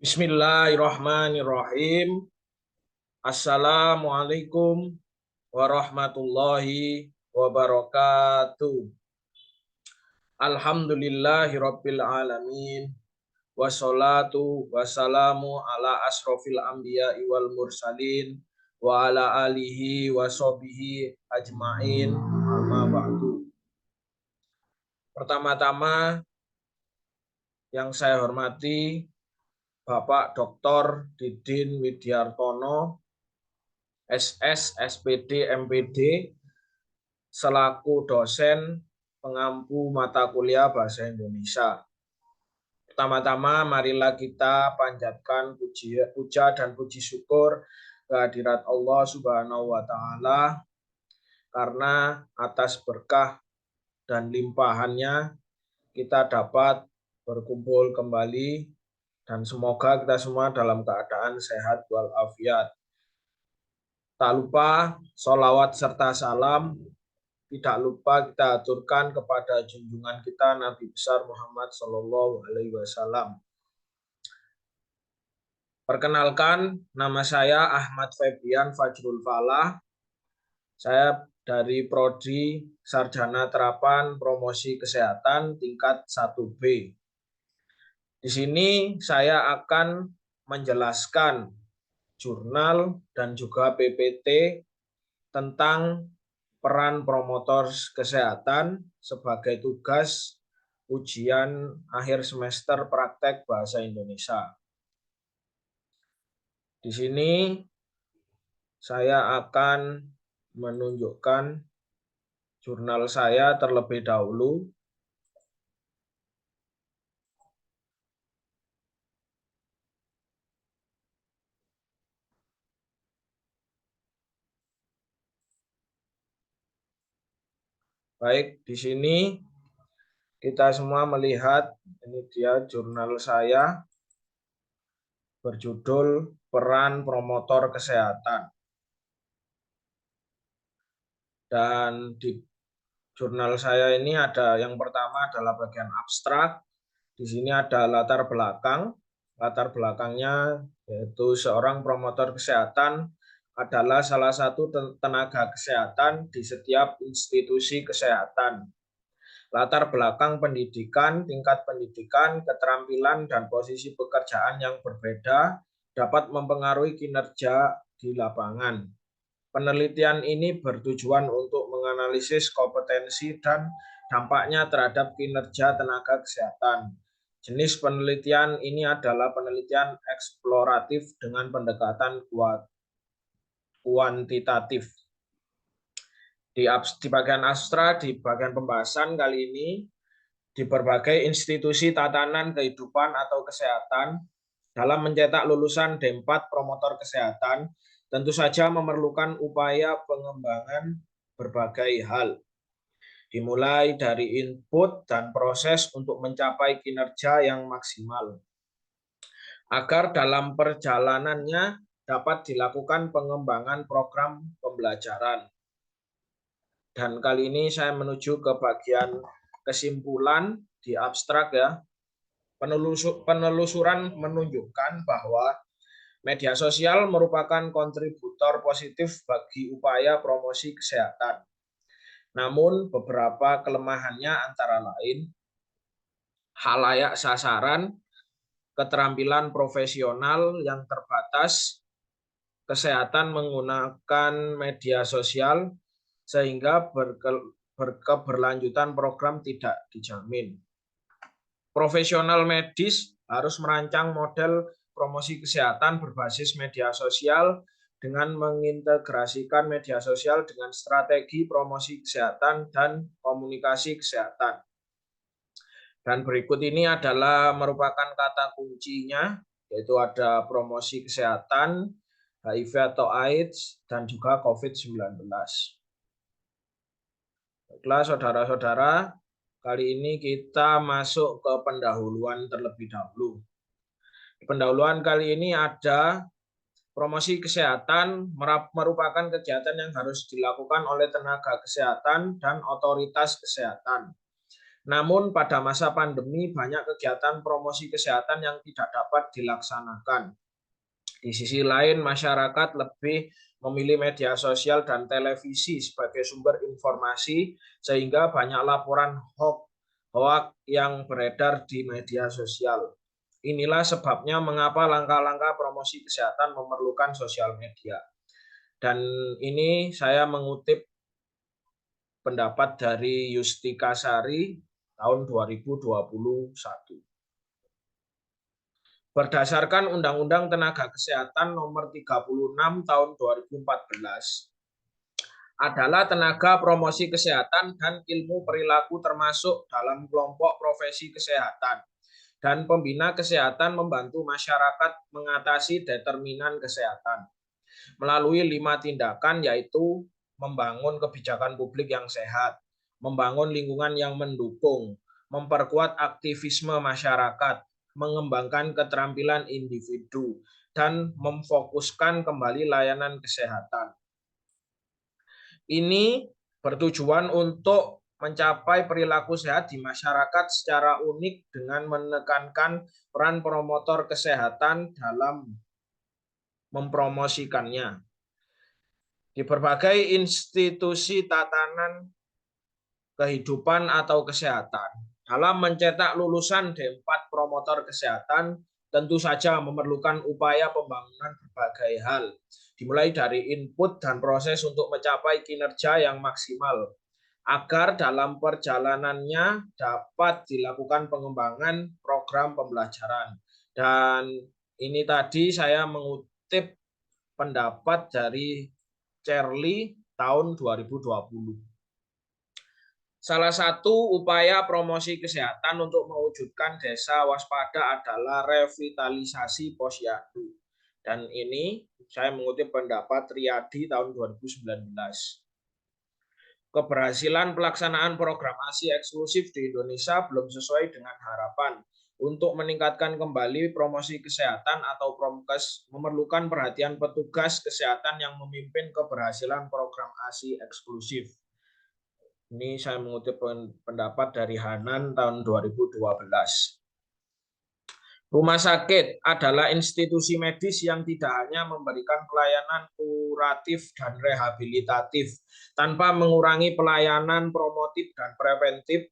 Bismillahirrahmanirrahim. Assalamualaikum warahmatullahi wabarakatuh. Alhamdulillahirabbil alamin. Wassalatu wassalamu ala asrofil anbiya'i wal mursalin wa ala alihi wa sahbihi ajmain. Amma ba'du. Pertama-tama yang saya hormati Bapak Dr. Didin Widiartono, SS, SPD, MPD, selaku dosen pengampu mata kuliah Bahasa Indonesia. Pertama-tama, marilah kita panjatkan puja dan puji syukur kehadirat Allah Subhanahu wa Ta'ala, karena atas berkah dan limpahannya kita dapat berkumpul kembali, dan semoga kita semua dalam keadaan sehat walafiat. Tak lupa sholawat serta salam tidak lupa kita aturkan kepada junjungan kita Nabi besar Muhammad Shallallahu Alaihi Wasallam. Perkenalkan, nama saya Ahmad Febrian Fajrul Falah. Saya dari Prodi Sarjana Terapan Promosi Kesehatan tingkat 1B. Di sini saya akan menjelaskan jurnal dan juga PPT tentang peran promotor kesehatan sebagai tugas ujian akhir semester praktek bahasa Indonesia. Di sini saya akan menunjukkan jurnal saya terlebih dahulu. Baik, di sini kita semua melihat, ini dia jurnal saya berjudul Peran Promotor Kesehatan. Dan di jurnal saya ini ada yang pertama adalah bagian abstrak. Di sini ada latar belakang. Latar belakangnya yaitu seorang promotor kesehatan adalah salah satu tenaga kesehatan di setiap institusi kesehatan. Latar belakang pendidikan, tingkat pendidikan, keterampilan, dan posisi pekerjaan yang berbeda dapat mempengaruhi kinerja di lapangan. Penelitian ini bertujuan untuk menganalisis kompetensi dan dampaknya terhadap kinerja tenaga kesehatan. Jenis penelitian ini adalah penelitian eksploratif dengan pendekatan kuantitatif. Di bagian abstrak, di bagian pembahasan kali ini, di berbagai institusi tatanan kehidupan atau kesehatan, dalam mencetak lulusan D4 promotor kesehatan, tentu saja memerlukan upaya pengembangan berbagai hal. Dimulai dari input dan proses untuk mencapai kinerja yang maksimal. Agar dalam perjalanannya dapat dilakukan pengembangan program pembelajaran. Dan kali ini saya menuju ke bagian kesimpulan di abstrak ya. Penelusuran menunjukkan bahwa media sosial merupakan kontributor positif bagi upaya promosi kesehatan. Namun beberapa kelemahannya antara lain khalayak sasaran, keterampilan profesional yang terbatas, kesehatan menggunakan media sosial, sehingga berkeberlanjutan program tidak dijamin. Profesional medis harus merancang model promosi kesehatan berbasis media sosial dengan mengintegrasikan media sosial dengan strategi promosi kesehatan dan komunikasi kesehatan. Dan berikut ini adalah merupakan kata kuncinya, yaitu ada promosi kesehatan, HIV atau AIDS, dan juga COVID-19. Baiklah saudara-saudara, kali ini kita masuk ke pendahuluan terlebih dahulu. Pendahuluan kali ini ada promosi kesehatan merupakan kegiatan yang harus dilakukan oleh tenaga kesehatan dan otoritas kesehatan. Namun pada masa pandemi banyak kegiatan promosi kesehatan yang tidak dapat dilaksanakan. Di sisi lain, masyarakat lebih memilih media sosial dan televisi sebagai sumber informasi, sehingga banyak laporan hoax yang beredar di media sosial. Inilah sebabnya mengapa langkah-langkah promosi kesehatan memerlukan sosial media. Dan ini saya mengutip pendapat dari Yustika Sari tahun 2021. Berdasarkan Undang-Undang Tenaga Kesehatan Nomor 36 Tahun 2014, adalah tenaga promosi kesehatan dan ilmu perilaku termasuk dalam kelompok profesi kesehatan. Dan pembina kesehatan membantu masyarakat mengatasi determinan kesehatan melalui 5 tindakan, yaitu membangun kebijakan publik yang sehat, membangun lingkungan yang mendukung, memperkuat aktivisme masyarakat, mengembangkan keterampilan individu, dan memfokuskan kembali layanan kesehatan. Ini bertujuan untuk mencapai perilaku sehat di masyarakat secara unik dengan menekankan peran promotor kesehatan dalam mempromosikannya. Di berbagai institusi tatanan kehidupan atau kesehatan, dalam mencetak lulusan D4 promotor kesehatan, tentu saja memerlukan upaya pembangunan berbagai hal, dimulai dari input dan proses untuk mencapai kinerja yang maksimal, agar dalam perjalanannya dapat dilakukan pengembangan program pembelajaran. Dan ini tadi saya mengutip pendapat dari Cherly tahun 2020. Salah satu upaya promosi kesehatan untuk mewujudkan desa waspada adalah revitalisasi posyandu. Dan ini saya mengutip pendapat Riyadi tahun 2019. Keberhasilan pelaksanaan program ASI eksklusif di Indonesia belum sesuai dengan harapan. Untuk meningkatkan kembali promosi kesehatan atau Promkes memerlukan perhatian petugas kesehatan yang memimpin keberhasilan program ASI eksklusif. Ini saya mengutip pendapat dari Hanan tahun 2012. Rumah sakit adalah institusi medis yang tidak hanya memberikan pelayanan kuratif dan rehabilitatif, tanpa mengurangi pelayanan promotif dan preventif.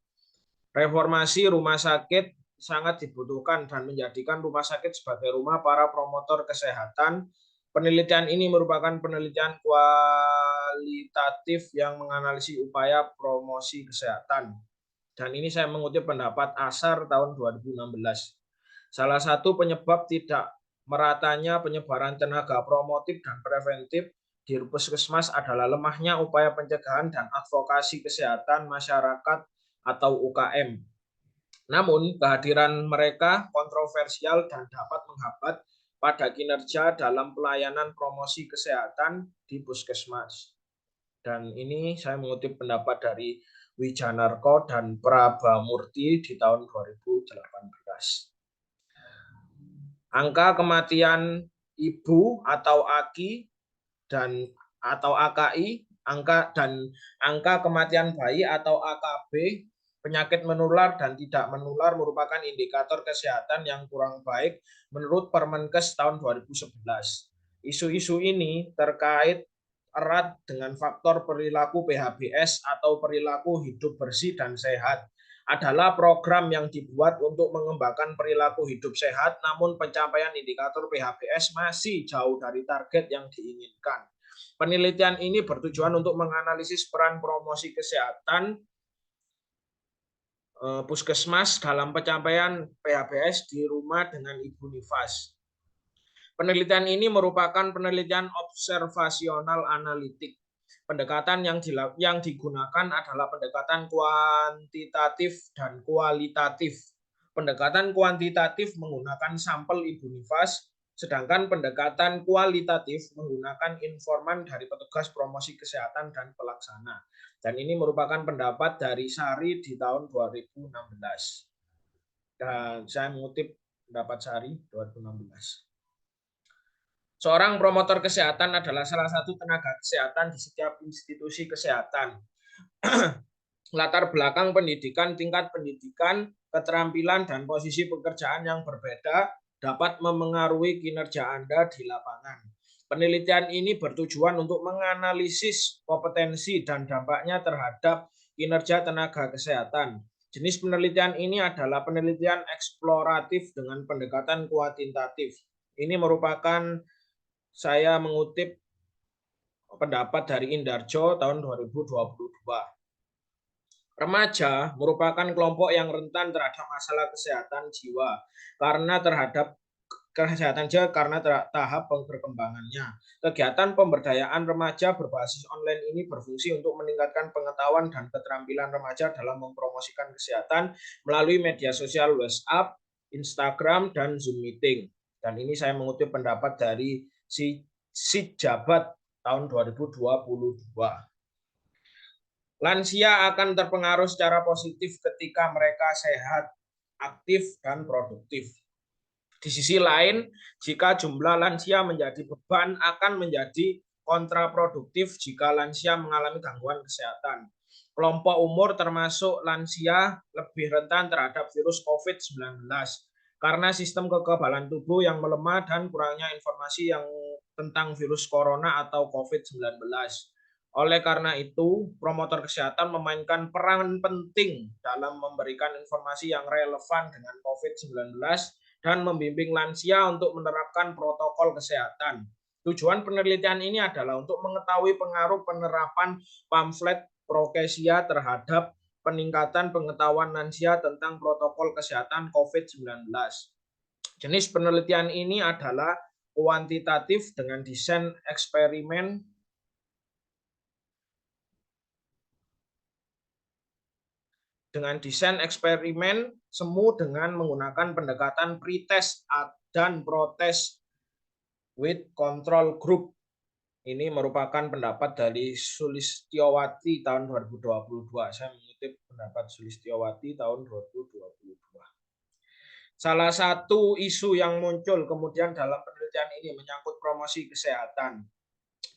Reformasi rumah sakit sangat dibutuhkan dan menjadikan rumah sakit sebagai rumah para promotor kesehatan. Penelitian ini merupakan penelitian kualitatif yang menganalisis upaya promosi kesehatan. Dan ini saya mengutip pendapat Asar tahun 2016. Salah satu penyebab tidak meratanya penyebaran tenaga promotif dan preventif di puskesmas adalah lemahnya upaya pencegahan dan advokasi kesehatan masyarakat atau UKM. Namun, kehadiran mereka kontroversial dan dapat menghambat pada kinerja dalam pelayanan promosi kesehatan di puskesmas. Dan ini saya mengutip pendapat dari Wijanarko dan Prabamurti di tahun 2018. Angka kematian ibu atau AKI atau AKI, angka kematian bayi atau AKB, penyakit menular dan tidak menular merupakan indikator kesehatan yang kurang baik menurut Permenkes tahun 2011. Isu-isu ini terkait erat dengan faktor perilaku PHBS atau perilaku hidup bersih dan sehat. Adalah program yang dibuat untuk mengembangkan perilaku hidup sehat, namun pencapaian indikator PHBS masih jauh dari target yang diinginkan. Penelitian ini bertujuan untuk menganalisis peran promosi kesehatan puskesmas dalam pencapaian PHBS di rumah dengan Ibu Nifas. Penelitian ini merupakan penelitian observasional analitik. Pendekatan yang digunakan adalah pendekatan kuantitatif dan kualitatif. Pendekatan kuantitatif menggunakan sampel Ibu Nifas, sedangkan pendekatan kualitatif menggunakan informan dari petugas promosi kesehatan dan pelaksana. Dan ini merupakan pendapat dari Sari di tahun 2016. Dan saya mengutip pendapat Sari 2016. Seorang promotor kesehatan adalah salah satu tenaga kesehatan di setiap institusi kesehatan. latar belakang pendidikan, tingkat pendidikan, keterampilan, dan posisi pekerjaan yang berbeda dapat memengaruhi kinerja Anda di lapangan. Penelitian ini bertujuan untuk menganalisis kompetensi dan dampaknya terhadap kinerja tenaga kesehatan. Jenis penelitian ini adalah penelitian eksploratif dengan pendekatan kuantitatif. Ini merupakan, saya mengutip pendapat dari Indarjo tahun 2022. Remaja merupakan kelompok yang rentan terhadap masalah kesehatan jiwa karena tahap perkembangannya. Kegiatan pemberdayaan remaja berbasis online ini berfungsi untuk meningkatkan pengetahuan dan keterampilan remaja dalam mempromosikan kesehatan melalui media sosial WhatsApp, Instagram, dan Zoom meeting. Dan ini saya mengutip pendapat dari si Jabat tahun 2022. Lansia akan terpengaruh secara positif ketika mereka sehat, aktif, dan produktif. Di sisi lain, jika jumlah lansia menjadi beban, akan menjadi kontraproduktif jika lansia mengalami gangguan kesehatan. Kelompok umur termasuk lansia lebih rentan terhadap virus COVID-19 karena sistem kekebalan tubuh yang melemah dan kurangnya informasi yang tentang virus corona atau COVID-19. Oleh karena itu, promotor kesehatan memainkan peran penting dalam memberikan informasi yang relevan dengan COVID-19 dan membimbing lansia untuk menerapkan protokol kesehatan. Tujuan penelitian ini adalah untuk mengetahui pengaruh penerapan pamflet Prokesia terhadap peningkatan pengetahuan lansia tentang protokol kesehatan COVID-19. Jenis penelitian ini adalah kuantitatif dengan desain eksperimen semu dengan menggunakan pendekatan pretest dan protest with control group. Ini merupakan pendapat dari Sulistyowati tahun 2022. Saya mengutip pendapat Sulistyowati tahun 2022. Salah satu isu yang muncul kemudian dalam penelitian ini menyangkut promosi kesehatan.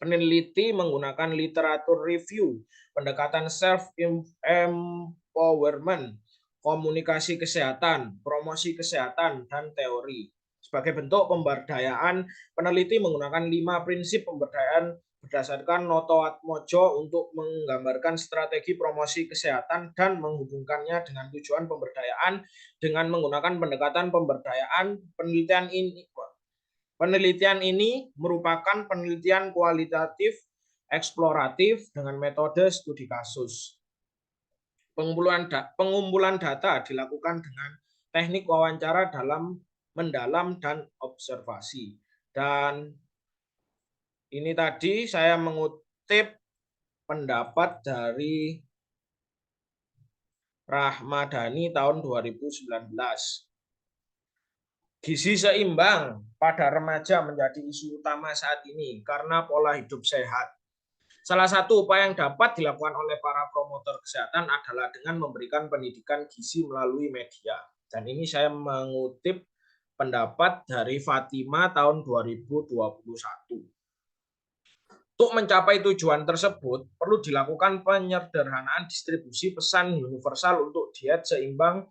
Peneliti menggunakan literatur review, pendekatan self-empowerment, komunikasi kesehatan, promosi kesehatan, dan teori. Sebagai bentuk pemberdayaan, peneliti menggunakan 5 prinsip pemberdayaan berdasarkan Noto Atmojo untuk menggambarkan strategi promosi kesehatan dan menghubungkannya dengan tujuan pemberdayaan dengan menggunakan pendekatan pemberdayaan. Penelitian ini merupakan penelitian kualitatif eksploratif dengan metode studi kasus. Pengumpulan data dilakukan dengan teknik wawancara mendalam dan observasi. Dan ini tadi saya mengutip pendapat dari Rahmadani tahun 2019. Gizi seimbang pada remaja menjadi isu utama saat ini karena pola hidup sehat. Salah satu upaya yang dapat dilakukan oleh para promotor kesehatan adalah dengan memberikan pendidikan gizi melalui media. Dan ini saya mengutip pendapat dari Fatima tahun 2021. Untuk mencapai tujuan tersebut, perlu dilakukan penyederhanaan distribusi pesan universal untuk diet seimbang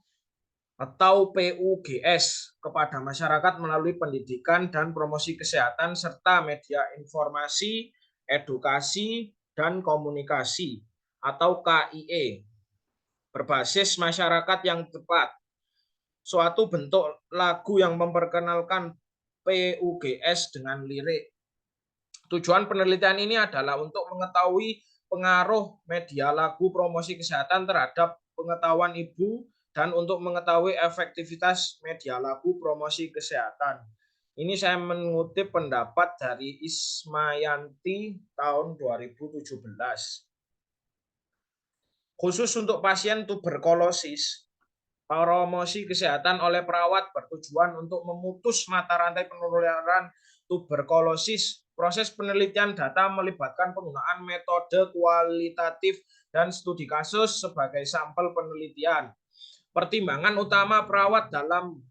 atau PUGS kepada masyarakat melalui pendidikan dan promosi kesehatan serta media informasi, edukasi, dan komunikasi atau KIE berbasis masyarakat yang tepat. Suatu bentuk lagu yang memperkenalkan PUGS dengan lirik. Tujuan penelitian ini adalah untuk mengetahui pengaruh media lagu promosi kesehatan terhadap pengetahuan ibu dan untuk mengetahui efektivitas media lagu promosi kesehatan. Ini saya mengutip pendapat dari Ismayanti tahun 2017. Khusus untuk pasien tuberkulosis, promosi kesehatan oleh perawat bertujuan untuk memutus mata rantai penularan tuberkulosis. Proses penelitian data melibatkan penggunaan metode kualitatif dan studi kasus sebagai sampel penelitian. Pertimbangan utama perawat dalam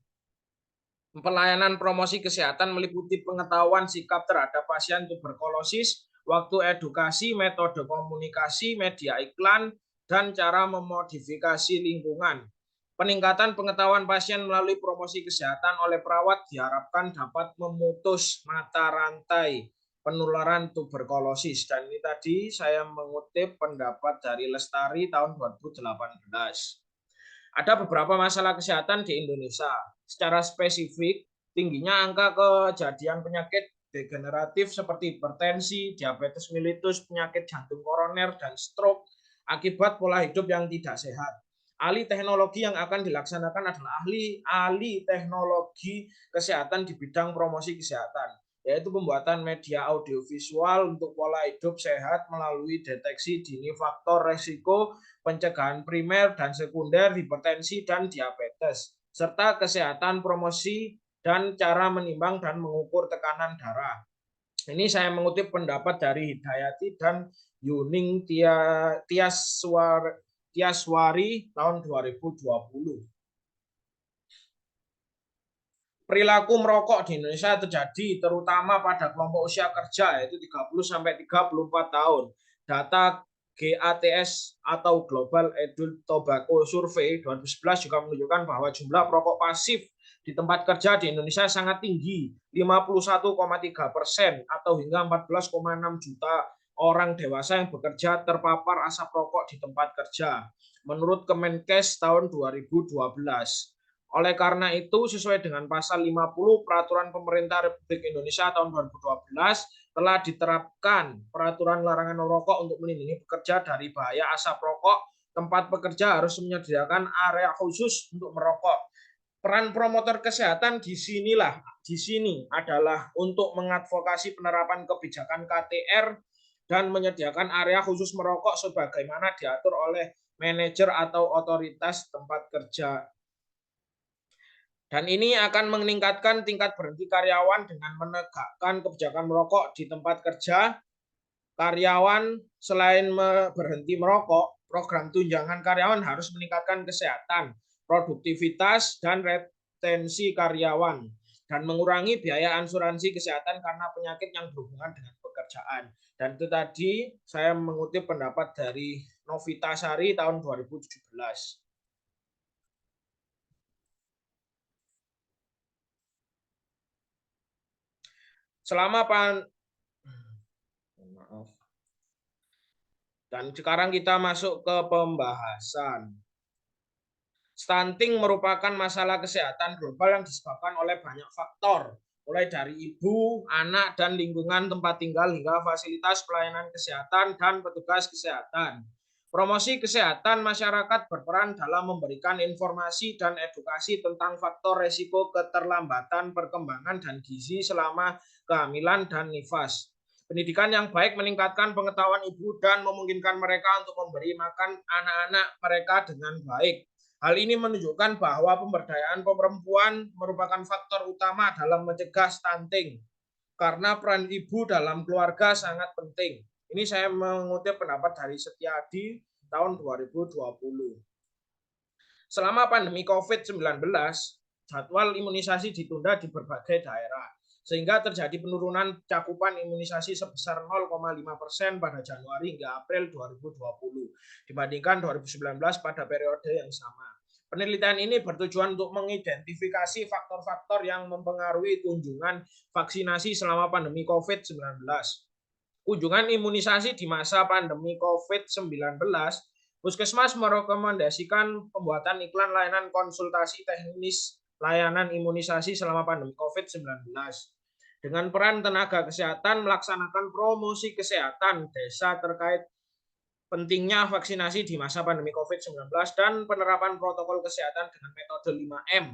pelayanan promosi kesehatan meliputi pengetahuan sikap terhadap pasien tuberkulosis, waktu edukasi, metode komunikasi, media iklan, dan cara memodifikasi lingkungan. Peningkatan pengetahuan pasien melalui promosi kesehatan oleh perawat diharapkan dapat memutus mata rantai penularan tuberkulosis. Dan ini tadi saya mengutip pendapat dari Lestari tahun 2018. Ada beberapa masalah kesehatan di Indonesia. Secara spesifik, tingginya angka kejadian penyakit degeneratif seperti hipertensi, diabetes mellitus, penyakit jantung koroner, dan stroke akibat pola hidup yang tidak sehat. Ahli teknologi yang akan dilaksanakan adalah ahli teknologi kesehatan di bidang promosi kesehatan, yaitu pembuatan media audiovisual untuk pola hidup sehat melalui deteksi dini faktor resiko, pencegahan primer dan sekunder, hipertensi dan diabetes, serta kesehatan promosi dan cara menimbang dan mengukur tekanan darah. Ini saya mengutip pendapat dari Hidayati dan Yuning Tiaswari tahun 2020. Perilaku merokok di Indonesia terjadi terutama pada kelompok usia kerja yaitu 30-34 tahun. Data GATS atau Global Adult Tobacco Survey 2011 juga menunjukkan bahwa jumlah perokok pasif di tempat kerja di Indonesia sangat tinggi, 51,3% atau hingga 14,6 juta orang dewasa yang bekerja terpapar asap rokok di tempat kerja, menurut Kemenkes tahun 2012. Oleh karena itu, sesuai dengan pasal 50 Peraturan Pemerintah Republik Indonesia tahun 2012, telah diterapkan peraturan larangan merokok untuk melindungi pekerja dari bahaya asap rokok. Tempat pekerja harus menyediakan area khusus untuk merokok. Peran promotor kesehatan di sini adalah untuk mengadvokasi penerapan kebijakan KTR dan menyediakan area khusus merokok sebagaimana diatur oleh manajer atau otoritas tempat kerja. Dan ini akan meningkatkan tingkat berhenti karyawan dengan menegakkan kebijakan merokok di tempat kerja. Karyawan selain berhenti merokok, program tunjangan karyawan harus meningkatkan kesehatan, produktivitas, dan retensi karyawan, dan mengurangi biaya asuransi kesehatan karena penyakit yang berhubungan dengan pekerjaan. Dan itu tadi saya mengutip pendapat dari Novita Sari tahun 2017. Dan sekarang kita masuk ke pembahasan. Stunting merupakan masalah kesehatan global yang disebabkan oleh banyak faktor, mulai dari ibu, anak, dan lingkungan tempat tinggal hingga fasilitas pelayanan kesehatan dan petugas kesehatan. Promosi kesehatan masyarakat berperan dalam memberikan informasi dan edukasi tentang faktor risiko keterlambatan perkembangan dan gizi selama kehamilan dan nifas. Pendidikan yang baik meningkatkan pengetahuan ibu dan memungkinkan mereka untuk memberi makan anak-anak mereka dengan baik. Hal ini menunjukkan bahwa pemberdayaan perempuan merupakan faktor utama dalam mencegah stunting, karena peran ibu dalam keluarga sangat penting. Ini saya mengutip pendapat dari Setiadi tahun 2020. Selama pandemi COVID-19, jadwal imunisasi ditunda di berbagai daerah, sehingga terjadi penurunan cakupan imunisasi sebesar 0,5% pada Januari hingga April 2020 dibandingkan 2019 pada periode yang sama. Penelitian ini bertujuan untuk mengidentifikasi faktor-faktor yang mempengaruhi kunjungan vaksinasi selama pandemi COVID-19. Kunjungan imunisasi di masa pandemi COVID-19, Puskesmas merekomendasikan pembuatan iklan layanan konsultasi teknis layanan imunisasi selama pandemi COVID-19. Dengan peran tenaga kesehatan melaksanakan promosi kesehatan desa terkait pentingnya vaksinasi di masa pandemi COVID-19 dan penerapan protokol kesehatan dengan metode 5M.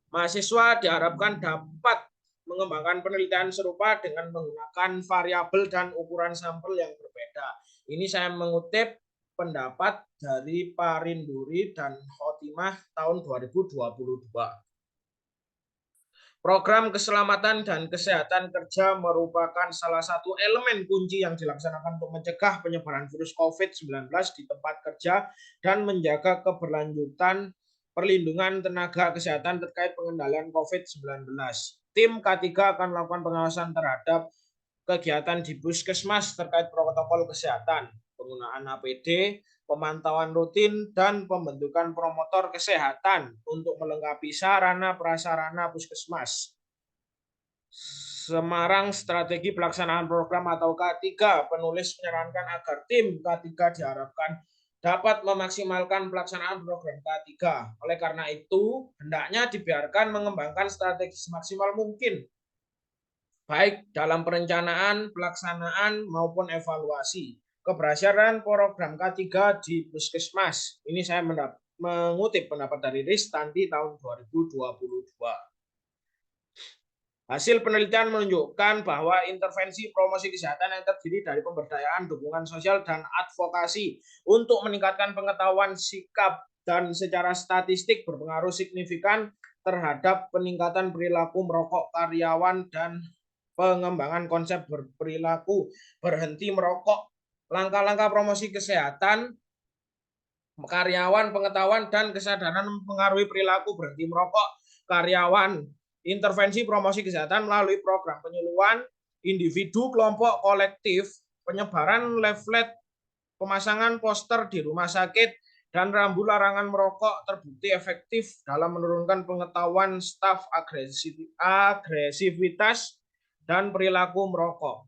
Mahasiswa diharapkan dapat mengembangkan penelitian serupa dengan menggunakan variabel dan ukuran sampel yang berbeda. Ini saya mengutip pendapat dari Parinduri dan Khotimah tahun 2022. Program keselamatan dan kesehatan kerja merupakan salah satu elemen kunci yang dilaksanakan untuk mencegah penyebaran virus COVID-19 di tempat kerja dan menjaga keberlanjutan perlindungan tenaga kesehatan terkait pengendalian COVID-19. Tim K3 akan melakukan pengawasan terhadap kegiatan di puskesmas terkait protokol kesehatan, penggunaan APD, pemantauan rutin, dan pembentukan promotor kesehatan untuk melengkapi sarana prasarana puskesmas. Semarang Strategi Pelaksanaan Program atau K3, penulis menyarankan agar tim K3 diharapkan dapat memaksimalkan pelaksanaan program K3. Oleh karena itu, hendaknya dibiarkan mengembangkan strategi semaksimal mungkin, baik dalam perencanaan, pelaksanaan, maupun evaluasi. Keberhasilan program K3 di Puskesmas. Ini saya mengutip pendapat dari Ristanti tahun 2022. Hasil penelitian menunjukkan bahwa intervensi promosi kesehatan yang terdiri dari pemberdayaan, dukungan sosial, dan advokasi untuk meningkatkan pengetahuan sikap dan secara statistik berpengaruh signifikan terhadap peningkatan perilaku merokok karyawan dan pengembangan konsep berperilaku berhenti merokok. Langkah-langkah promosi kesehatan karyawan, pengetahuan, dan kesadaran mempengaruhi perilaku berhenti merokok karyawan. Intervensi promosi kesehatan melalui program penyuluhan individu, kelompok, kolektif, penyebaran leaflet, pemasangan poster di rumah sakit, dan rambu larangan merokok terbukti efektif dalam menurunkan pengetahuan staf agresivitas dan perilaku merokok.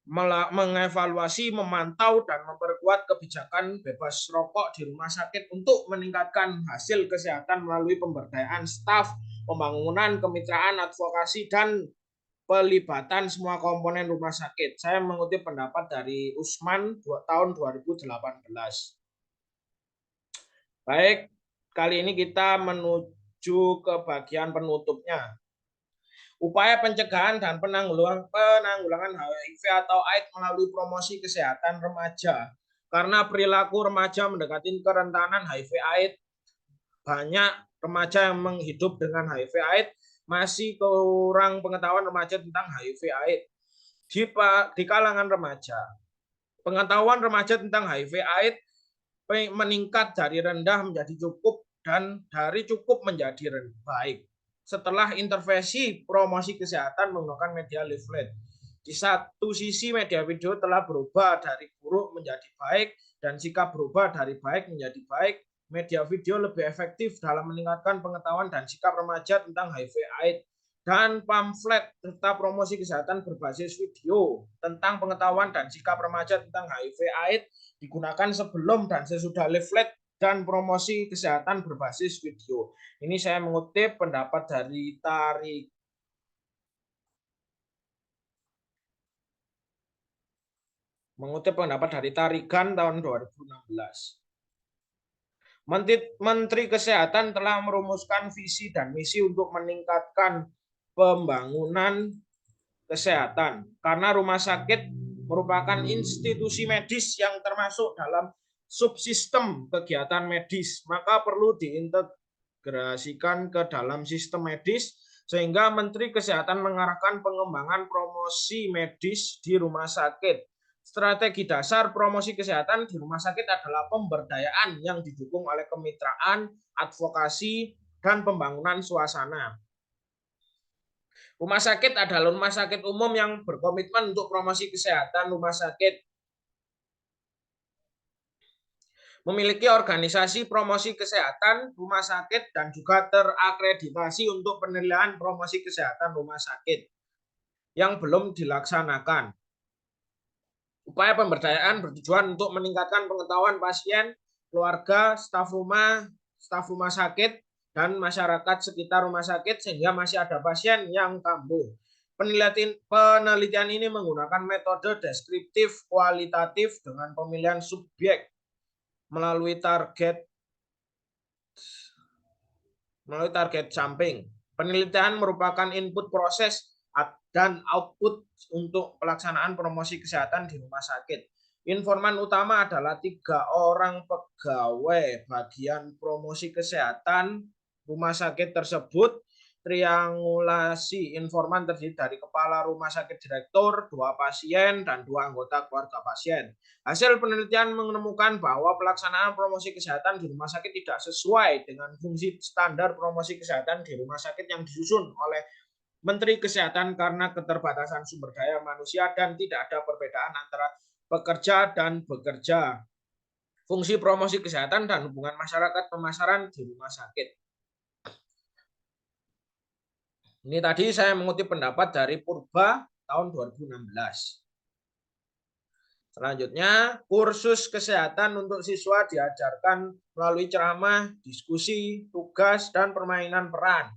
Mengevaluasi, memantau, dan memperkuat kebijakan bebas rokok di rumah sakit untuk meningkatkan hasil kesehatan melalui pemberdayaan staf, pembangunan kemitraan, advokasi, dan pelibatan semua komponen rumah sakit. Saya mengutip pendapat dari Usman tahun 2018. Baik, kali ini kita menuju ke bagian penutupnya. Upaya pencegahan dan penanggulangan HIV atau AIDS melalui promosi kesehatan remaja. Karena perilaku remaja mendekati kerentanan HIV/AIDS, banyak remaja yang menghidup dengan HIV/AIDS, masih kurang pengetahuan remaja tentang HIV/AIDS. Di kalangan remaja, pengetahuan remaja tentang HIV/AIDS meningkat dari rendah menjadi cukup dan dari cukup menjadi baik setelah intervensi promosi kesehatan menggunakan media leaflet. Di satu sisi media video telah berubah dari buruk menjadi baik dan sikap berubah dari baik menjadi baik. Media video lebih efektif dalam meningkatkan pengetahuan dan sikap remaja tentang HIV/AIDS, dan pamflet serta promosi kesehatan berbasis video tentang pengetahuan dan sikap remaja tentang HIV/AIDS digunakan sebelum dan sesudah leaflet dan promosi kesehatan berbasis video. Ini saya mengutip pendapat dari Tarigan tahun 2016. Menteri Kesehatan telah merumuskan visi dan misi untuk meningkatkan pembangunan kesehatan. Karena rumah sakit merupakan institusi medis yang termasuk dalam subsistem kegiatan medis, maka perlu diintegrasikan ke dalam sistem medis, sehingga Menteri Kesehatan mengarahkan pengembangan promosi medis di rumah sakit. Strategi dasar promosi kesehatan di rumah sakit adalah pemberdayaan yang didukung oleh kemitraan, advokasi, dan pembangunan suasana. Rumah sakit adalah rumah sakit umum yang berkomitmen untuk promosi kesehatan. Rumah sakit memiliki organisasi promosi kesehatan rumah sakit dan juga terakreditasi untuk penilaian promosi kesehatan rumah sakit yang belum dilaksanakan. Upaya pemberdayaan bertujuan untuk meningkatkan pengetahuan pasien, keluarga, staf rumah sakit, dan masyarakat sekitar rumah sakit sehingga masih ada pasien yang kambuh. Penelitian ini menggunakan metode deskriptif kualitatif dengan pemilihan subjek melalui target samping. Penelitian merupakan input proses dan output untuk pelaksanaan promosi kesehatan di rumah sakit. Informan utama adalah 3 orang pegawai bagian promosi kesehatan rumah sakit tersebut. Triangulasi informan terdiri dari kepala rumah sakit, direktur, 2 pasien, dan 2 anggota keluarga pasien. Hasil penelitian menemukan bahwa pelaksanaan promosi kesehatan di rumah sakit tidak sesuai dengan fungsi standar promosi kesehatan di rumah sakit yang disusun oleh Menteri Kesehatan karena keterbatasan sumber daya manusia dan tidak ada perbedaan antara pekerja dan bekerja, fungsi promosi kesehatan dan hubungan masyarakat pemasaran di rumah sakit. Ini tadi saya mengutip pendapat dari Purba tahun 2016. Selanjutnya, kursus kesehatan untuk siswa diajarkan melalui ceramah, diskusi, tugas, dan permainan peran.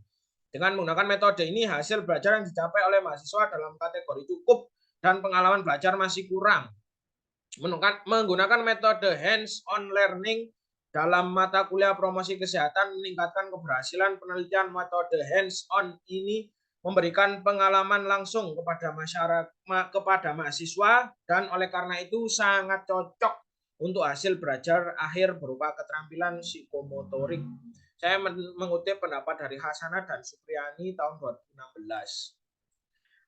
Dengan menggunakan metode ini, hasil belajar yang dicapai oleh mahasiswa dalam kategori cukup dan pengalaman belajar masih kurang. Menggunakan metode hands-on learning dalam mata kuliah promosi kesehatan meningkatkan keberhasilan penelitian. Metode hands-on ini memberikan pengalaman langsung kepada masyarakat, kepada mahasiswa, dan oleh karena itu sangat cocok untuk hasil belajar akhir berupa keterampilan psikomotorik. Saya mengutip pendapat dari Hasanah dan Supriyani tahun 2016.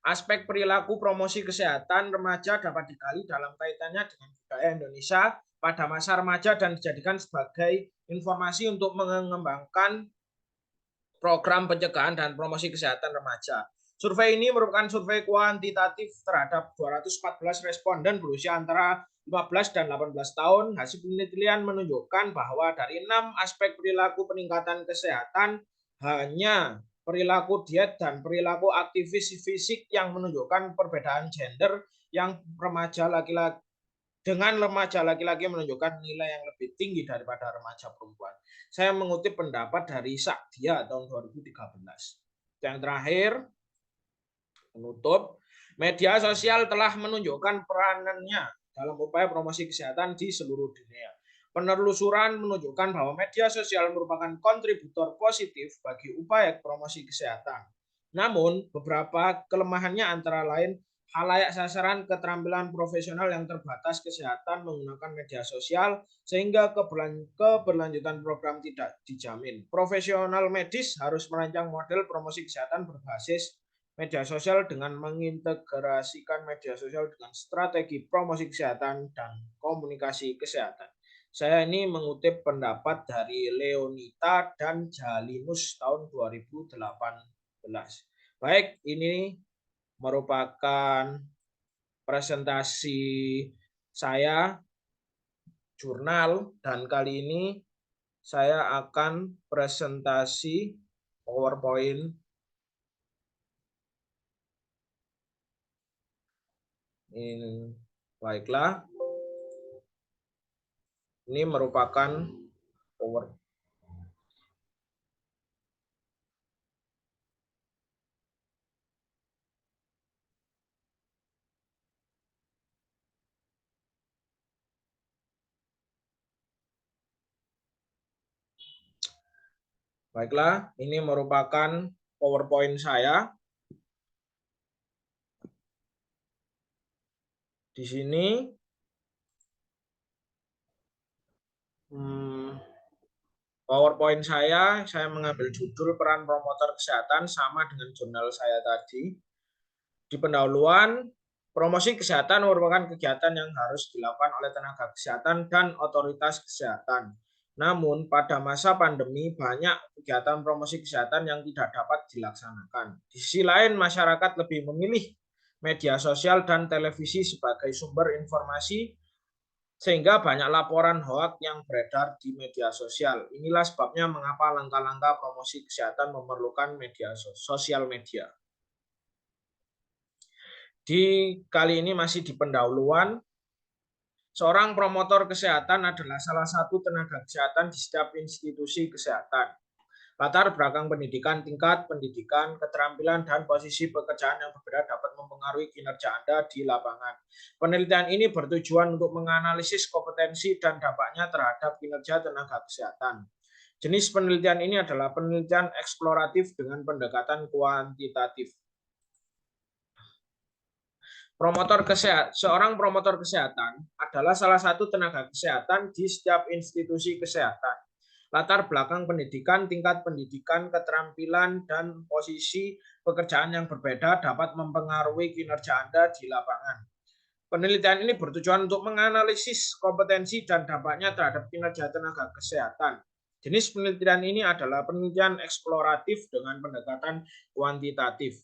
Aspek perilaku promosi kesehatan remaja dapat digali dalam kaitannya dengan budaya Indonesia pada masa remaja dan dijadikan sebagai informasi untuk mengembangkan program pencegahan dan promosi kesehatan remaja. Survei ini merupakan survei kuantitatif terhadap 214 responden berusia antara 15 dan 18 tahun. Hasil penelitian menunjukkan bahwa dari 6 aspek perilaku peningkatan kesehatan, hanya perilaku diet dan perilaku aktivis fisik yang menunjukkan perbedaan gender, yang remaja laki-laki dengan remaja laki-laki menunjukkan nilai yang lebih tinggi daripada remaja perempuan. Saya mengutip pendapat dari Sakdia tahun 2013. Yang terakhir, penutup, media sosial telah menunjukkan peranannya dalam upaya promosi kesehatan di seluruh dunia. Penelusuran menunjukkan bahwa media sosial merupakan kontributor positif bagi upaya promosi kesehatan. Namun, beberapa kelemahannya antara lain khalayak sasaran, keterampilan profesional yang terbatas, kesehatan menggunakan media sosial, sehingga keberlanjutan program tidak dijamin. Profesional medis harus merancang model promosi kesehatan berbasis media sosial dengan mengintegrasikan media sosial dengan strategi promosi kesehatan dan komunikasi kesehatan. Saya ini mengutip pendapat dari Leonita dan Jalinus tahun 2018. Baik, ini merupakan presentasi saya jurnal, dan kali ini saya akan presentasi PowerPoint. Ini baiklah. Ini merupakan PowerPoint. Baiklah, ini merupakan PowerPoint saya. Di sini PowerPoint saya mengambil judul peran promotor kesehatan sama dengan jurnal saya tadi. Di pendahuluan, promosi kesehatan merupakan kegiatan yang harus dilakukan oleh tenaga kesehatan dan otoritas kesehatan. Namun, pada masa pandemi, banyak kegiatan promosi kesehatan yang tidak dapat dilaksanakan. Di sisi lain, masyarakat lebih memilih media sosial dan televisi sebagai sumber informasi, sehingga banyak laporan hoaks yang beredar di media sosial. Inilah sebabnya mengapa langkah-langkah promosi kesehatan memerlukan media sosial media. Di kali ini masih di pendahuluan. Seorang promotor kesehatan adalah salah satu tenaga kesehatan di setiap institusi kesehatan. Latar belakang pendidikan, tingkat pendidikan, keterampilan, dan posisi pekerjaan yang berbeda dapat mempengaruhi kinerja Anda di lapangan. Penelitian ini bertujuan untuk menganalisis kompetensi dan dampaknya terhadap kinerja tenaga kesehatan. Jenis penelitian ini adalah penelitian eksploratif dengan pendekatan kuantitatif. Seorang promotor kesehatan adalah salah satu tenaga kesehatan di setiap institusi kesehatan. Latar belakang pendidikan, tingkat pendidikan, keterampilan, dan posisi pekerjaan yang berbeda dapat mempengaruhi kinerja Anda di lapangan. Penelitian ini bertujuan untuk menganalisis kompetensi dan dampaknya terhadap kinerja tenaga kesehatan. Jenis penelitian ini adalah penelitian eksploratif dengan pendekatan kuantitatif.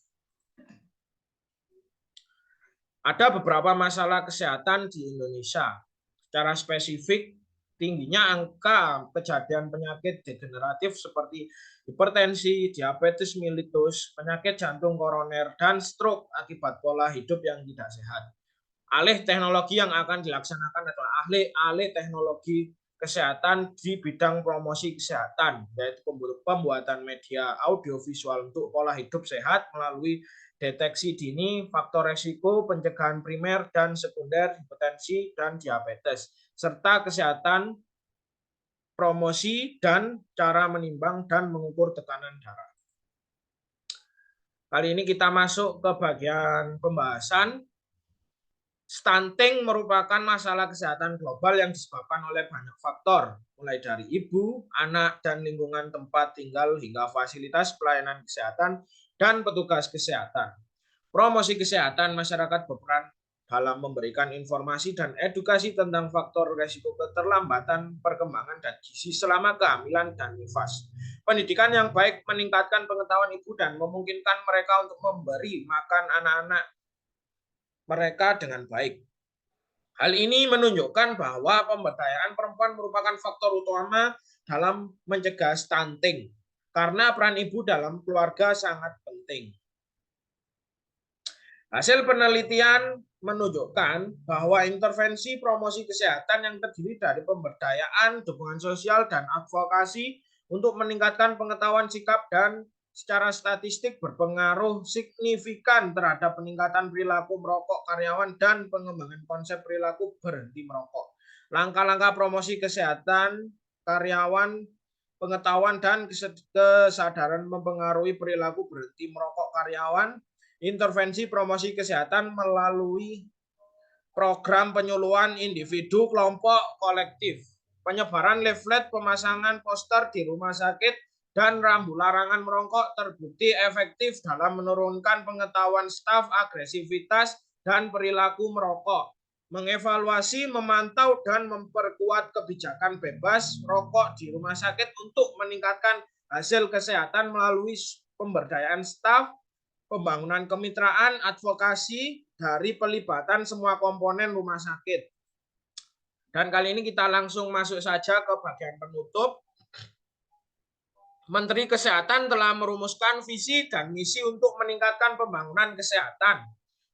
Ada beberapa masalah kesehatan di Indonesia. Secara spesifik, tingginya angka kejadian penyakit degeneratif seperti hipertensi, diabetes mellitus, penyakit jantung koroner, dan stroke akibat pola hidup yang tidak sehat. Alih teknologi yang akan dilaksanakan adalah alih teknologi kesehatan di bidang promosi kesehatan, yaitu pembuatan media audiovisual untuk pola hidup sehat melalui deteksi dini, faktor resiko, pencegahan primer dan sekunder, hipertensi, dan diabetes, serta kesehatan, promosi, dan cara menimbang dan mengukur tekanan darah. Kali ini kita masuk ke bagian pembahasan. Stunting merupakan masalah kesehatan global yang disebabkan oleh banyak faktor, mulai dari ibu, anak, dan lingkungan tempat tinggal hingga fasilitas pelayanan kesehatan dan petugas kesehatan. Promosi kesehatan masyarakat berperan dalam memberikan informasi dan edukasi tentang faktor risiko keterlambatan perkembangan dan gizi selama kehamilan dan nifas. Pendidikan yang baik meningkatkan pengetahuan ibu dan memungkinkan mereka untuk memberi makan anak-anak mereka dengan baik. Hal ini menunjukkan bahwa pemberdayaan perempuan merupakan faktor utama dalam mencegah stunting, karena peran ibu dalam keluarga sangat penting. Hasil penelitian menunjukkan bahwa intervensi promosi kesehatan yang terdiri dari pemberdayaan, dukungan sosial, dan advokasi untuk meningkatkan pengetahuan sikap dan secara statistik berpengaruh signifikan terhadap peningkatan perilaku merokok karyawan dan pengembangan konsep perilaku berhenti merokok. Langkah-langkah promosi kesehatan karyawan, pengetahuan dan kesadaran mempengaruhi perilaku berhenti merokok karyawan, intervensi promosi kesehatan melalui program penyuluhan individu, kelompok, kolektif, penyebaran leaflet, pemasangan poster di rumah sakit, dan rambu larangan merokok terbukti efektif dalam menurunkan pengetahuan staf, agresivitas, dan perilaku merokok. Mengevaluasi, memantau, dan memperkuat kebijakan bebas rokok di rumah sakit untuk meningkatkan hasil kesehatan melalui pemberdayaan staf, pembangunan kemitraan, advokasi dari pelibatan semua komponen rumah sakit. Dan kali ini kita langsung masuk saja ke bagian penutup. Menteri Kesehatan telah merumuskan visi dan misi untuk meningkatkan pembangunan kesehatan.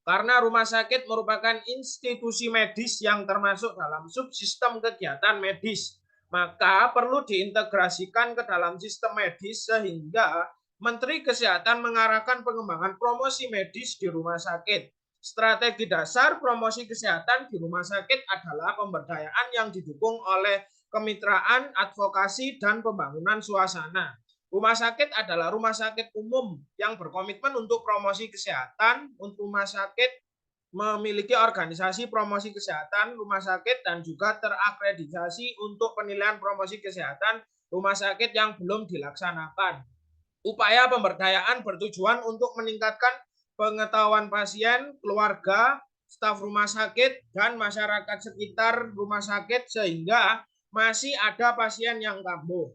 Karena rumah sakit merupakan institusi medis yang termasuk dalam subsistem kegiatan medis, maka perlu diintegrasikan ke dalam sistem medis sehingga Menteri Kesehatan mengarahkan pengembangan promosi medis di rumah sakit. Strategi dasar promosi kesehatan di rumah sakit adalah pemberdayaan yang didukung oleh kemitraan, advokasi, dan pembangunan suasana. Rumah sakit adalah rumah sakit umum yang berkomitmen untuk promosi kesehatan. Untuk rumah sakit memiliki organisasi promosi kesehatan rumah sakit dan juga terakreditasi untuk penilaian promosi kesehatan rumah sakit yang belum dilaksanakan. Upaya pemberdayaan bertujuan untuk meningkatkan pengetahuan pasien, keluarga, staf rumah sakit, dan masyarakat sekitar rumah sakit sehingga masih ada pasien yang kambuh.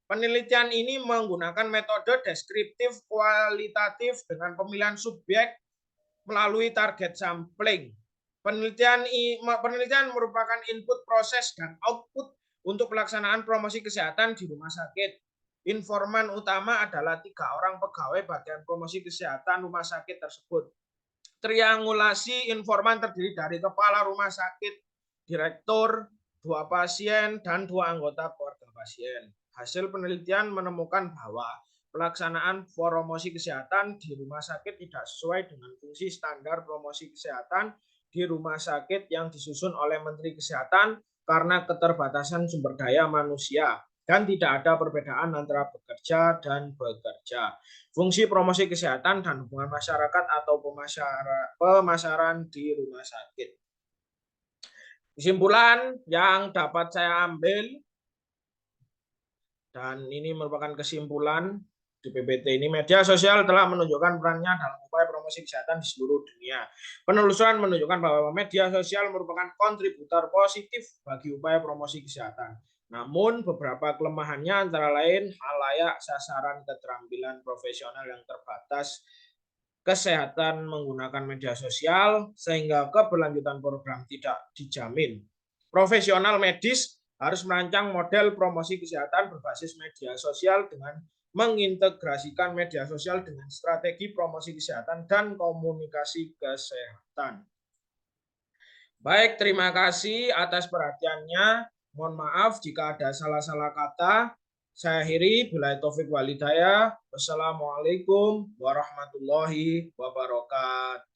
Penelitian ini menggunakan metode deskriptif kualitatif dengan pemilihan subjek melalui target sampling. Penelitian merupakan input proses dan output untuk pelaksanaan promosi kesehatan di rumah sakit. Informan utama adalah 3 orang pegawai bagian promosi kesehatan rumah sakit tersebut. Triangulasi informan terdiri dari kepala rumah sakit, direktur, 2 pasien, dan 2 anggota keluarga pasien. Hasil penelitian menemukan bahwa pelaksanaan promosi kesehatan di rumah sakit tidak sesuai dengan fungsi standar promosi kesehatan di rumah sakit yang disusun oleh Menteri Kesehatan karena keterbatasan sumber daya manusia dan tidak ada perbedaan antara bekerja dan bekerja. Fungsi promosi kesehatan dan hubungan masyarakat atau pemasaran di rumah sakit. Kesimpulan yang dapat saya ambil, dan ini merupakan kesimpulan di PPT ini, media sosial telah menunjukkan perannya dalam upaya promosi kesehatan di seluruh dunia. Penelusuran menunjukkan bahwa media sosial merupakan kontributor positif bagi upaya promosi kesehatan. Namun beberapa kelemahannya antara lain halayak, sasaran, keterampilan profesional yang terbatas, kesehatan menggunakan media sosial sehingga keberlanjutan program tidak dijamin. Profesional medis harus merancang model promosi kesehatan berbasis media sosial dengan mengintegrasikan media sosial dengan strategi promosi kesehatan dan komunikasi kesehatan. Baik, terima kasih atas perhatiannya. Mohon maaf jika ada salah-salah kata. Saya akhiri, billahi taufik walhidayah. Wassalamualaikum warahmatullahi wabarakatuh.